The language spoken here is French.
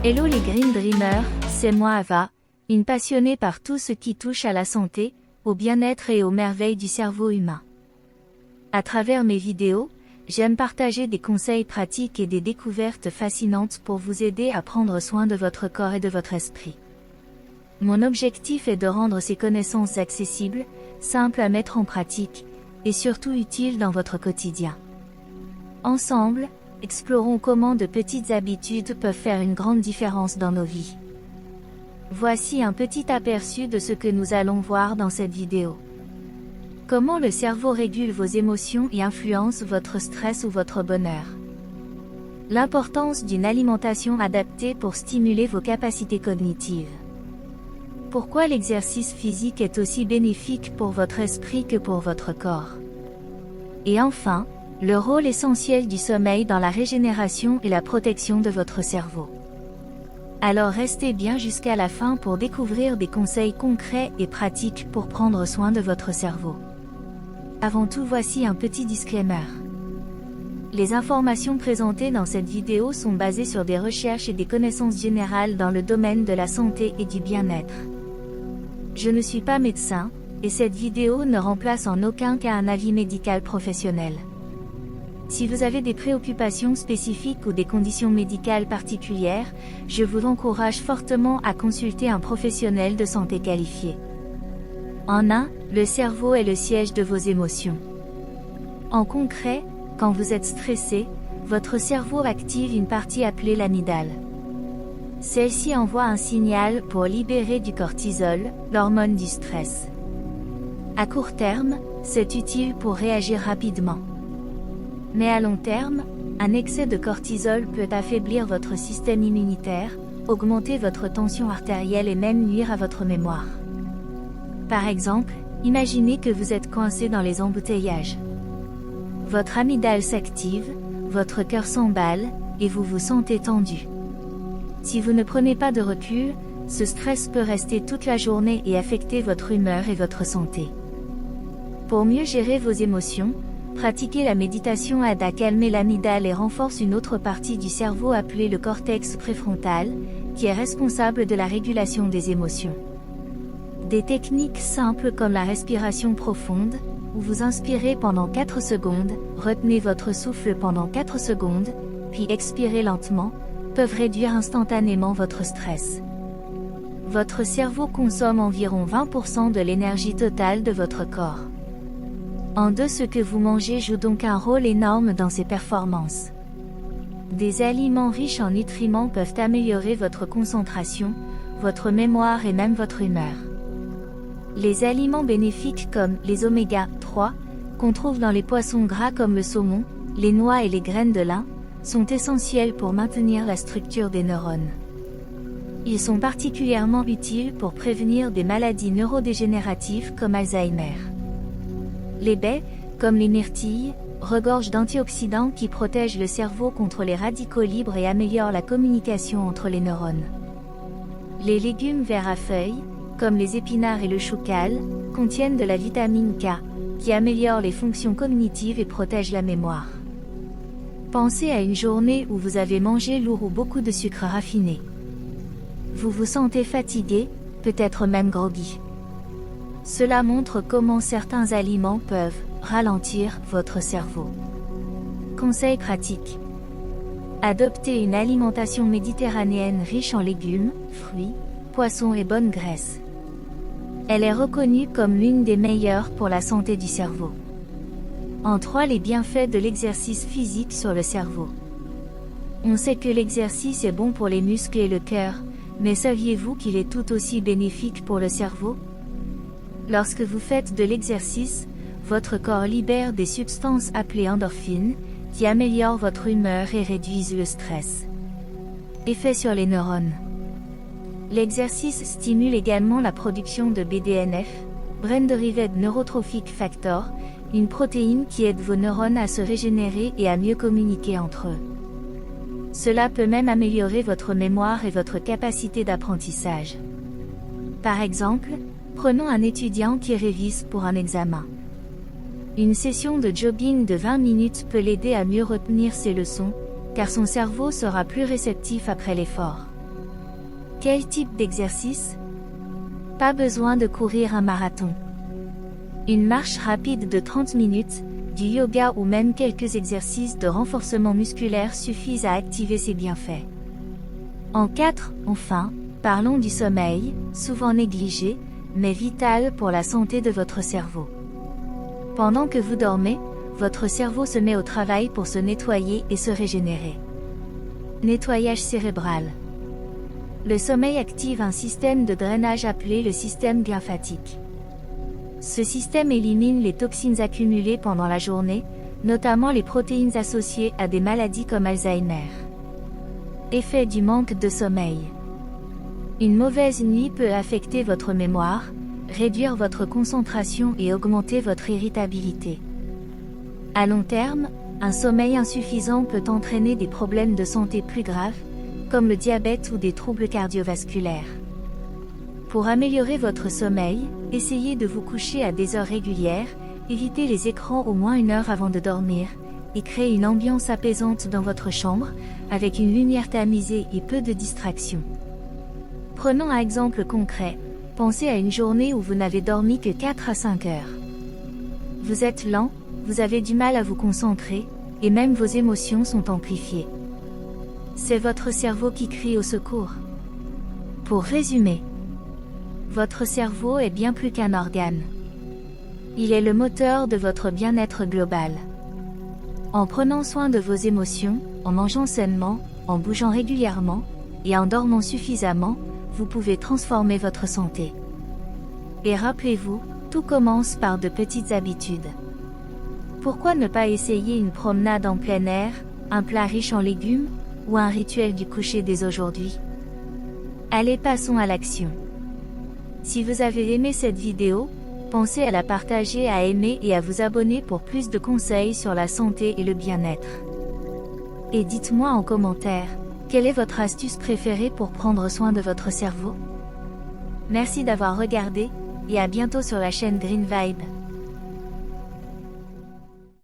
Hello les Green Dreamers, c'est moi Ava, une passionnée par tout ce qui touche à la santé, au bien-être et aux merveilles du cerveau humain. À travers mes vidéos, j'aime partager des conseils pratiques et des découvertes fascinantes pour vous aider à prendre soin de votre corps et de votre esprit. Mon objectif est de rendre ces connaissances accessibles, simples à mettre en pratique, et surtout utiles dans votre quotidien. Ensemble, explorons comment de petites habitudes peuvent faire une grande différence dans nos vies. Voici un petit aperçu de ce que nous allons voir dans cette vidéo. Comment le cerveau régule vos émotions et influence votre stress ou votre bonheur. L'importance d'une alimentation adaptée pour stimuler vos capacités cognitives. Pourquoi l'exercice physique est aussi bénéfique pour votre esprit que pour votre corps. Et enfin, le rôle essentiel du sommeil dans la régénération et la protection de votre cerveau. Alors restez bien jusqu'à la fin pour découvrir des conseils concrets et pratiques pour prendre soin de votre cerveau. Avant tout, voici un petit disclaimer. Les informations présentées dans cette vidéo sont basées sur des recherches et des connaissances générales dans le domaine de la santé et du bien-être. Je ne suis pas médecin, et cette vidéo ne remplace en aucun cas un avis médical professionnel. Si vous avez des préoccupations spécifiques ou des conditions médicales particulières, je vous encourage fortement à consulter un professionnel de santé qualifié. En un, le cerveau est le siège de vos émotions. En concret, quand vous êtes stressé, votre cerveau active une partie appelée l'amygdale. Celle-ci envoie un signal pour libérer du cortisol, l'hormone du stress. À court terme, c'est utile pour réagir rapidement. Mais à long terme, un excès de cortisol peut affaiblir votre système immunitaire, augmenter votre tension artérielle et même nuire à votre mémoire. Par exemple, imaginez que vous êtes coincé dans les embouteillages. Votre amygdale s'active, votre cœur s'emballe, et vous vous sentez tendu. Si vous ne prenez pas de recul, ce stress peut rester toute la journée et affecter votre humeur et votre santé. Pour mieux gérer vos émotions, pratiquer la méditation aide à calmer l'amygdale et renforce une autre partie du cerveau appelée le cortex préfrontal, qui est responsable de la régulation des émotions. Des techniques simples comme la respiration profonde, où vous inspirez pendant 4 secondes, retenez votre souffle pendant 4 secondes, puis expirez lentement, peuvent réduire instantanément votre stress. Votre cerveau consomme environ 20% de l'énergie totale de votre corps. En deux, ce que vous mangez joue donc un rôle énorme dans ces performances. Des aliments riches en nutriments peuvent améliorer votre concentration, votre mémoire et même votre humeur. Les aliments bénéfiques comme les oméga 3, qu'on trouve dans les poissons gras comme le saumon, les noix et les graines de lin, sont essentiels pour maintenir la structure des neurones. Ils sont particulièrement utiles pour prévenir des maladies neurodégénératives comme Alzheimer. Les baies, comme les myrtilles, regorgent d'antioxydants qui protègent le cerveau contre les radicaux libres et améliorent la communication entre les neurones. Les légumes verts à feuilles, comme les épinards et le choucal, contiennent de la vitamine K, qui améliore les fonctions cognitives et protège la mémoire. Pensez à une journée où vous avez mangé lourd ou beaucoup de sucre raffiné. Vous vous sentez fatigué, peut-être même groggy. Cela montre comment certains aliments peuvent ralentir votre cerveau. Conseils pratiques. Adoptez une alimentation méditerranéenne riche en légumes, fruits, poissons et bonnes graisses. Elle est reconnue comme l'une des meilleures pour la santé du cerveau. En 3, les bienfaits de l'exercice physique sur le cerveau. On sait que l'exercice est bon pour les muscles et le cœur, mais saviez-vous qu'il est tout aussi bénéfique pour le cerveau ? Lorsque vous faites de l'exercice, votre corps libère des substances appelées endorphines, qui améliorent votre humeur et réduisent le stress. Effet sur les neurones. L'exercice stimule également la production de BDNF, Brain Derived Neurotrophic Factor, une protéine qui aide vos neurones à se régénérer et à mieux communiquer entre eux. Cela peut même améliorer votre mémoire et votre capacité d'apprentissage. Par exemple, prenons un étudiant qui révise pour un examen. Une session de jogging de 20 minutes peut l'aider à mieux retenir ses leçons, car son cerveau sera plus réceptif après l'effort. Quel type d'exercice? Pas besoin de courir un marathon. Une marche rapide de 30 minutes, du yoga ou même quelques exercices de renforcement musculaire suffisent à activer ces bienfaits. En 4, enfin, parlons du sommeil, souvent négligé, mais vital pour la santé de votre cerveau. Pendant que vous dormez, votre cerveau se met au travail pour se nettoyer et se régénérer. Nettoyage cérébral. Le sommeil active un système de drainage appelé le système lymphatique. Ce système élimine les toxines accumulées pendant la journée, notamment les protéines associées à des maladies comme Alzheimer. Effet du manque de sommeil. Une mauvaise nuit peut affecter votre mémoire, réduire votre concentration et augmenter votre irritabilité. À long terme, un sommeil insuffisant peut entraîner des problèmes de santé plus graves, comme le diabète ou des troubles cardiovasculaires. Pour améliorer votre sommeil, essayez de vous coucher à des heures régulières, évitez les écrans au moins 1 heure avant de dormir, et créez une ambiance apaisante dans votre chambre, avec une lumière tamisée et peu de distractions. Prenons un exemple concret, pensez à une journée où vous n'avez dormi que 4 à 5 heures. Vous êtes lent, vous avez du mal à vous concentrer, et même vos émotions sont amplifiées. C'est votre cerveau qui crie au secours. Pour résumer, votre cerveau est bien plus qu'un organe. Il est le moteur de votre bien-être global. En prenant soin de vos émotions, en mangeant sainement, en bougeant régulièrement, et en dormant suffisamment, vous pouvez transformer votre santé. Et rappelez-vous, tout commence par de petites habitudes. Pourquoi ne pas essayer une promenade en plein air, un plat riche en légumes, ou un rituel du coucher dès aujourd'hui? Allez, passons à l'action. Si vous avez aimé cette vidéo, pensez à la partager, à aimer et à vous abonner pour plus de conseils sur la santé et le bien-être. Et dites-moi en commentaire, quelle est votre astuce préférée pour prendre soin de votre cerveau? Merci d'avoir regardé, et à bientôt sur la chaîne Green Vibe.